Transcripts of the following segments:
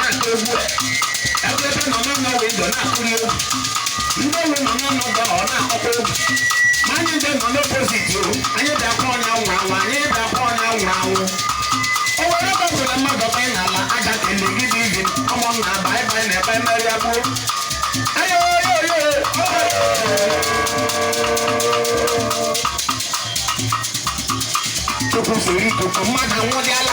na-akụ egwu ebe nọ n'ụlọ windo na-akụri egwu ndị ọrụ nọ n'ọnọdụ ọ na-akpọkwa egwu ma anyị ndị nọ n'opoziti o anyị bịakwa ọnya nwụrụ anwụ anyị bịakwa ọnya nwụrụ anwụ o were gbapụrụ mmadụ ọkpanye n'ala aja kele gị dị izi ụmụnna baịbaị na-ebe mmeri agbuo Tupu siri tupu mmadụ anwụdịala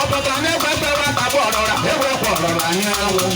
Ọ pụtara na egbe ebe nwata bụ ọrọra egbe kwọrọra anyị anwụ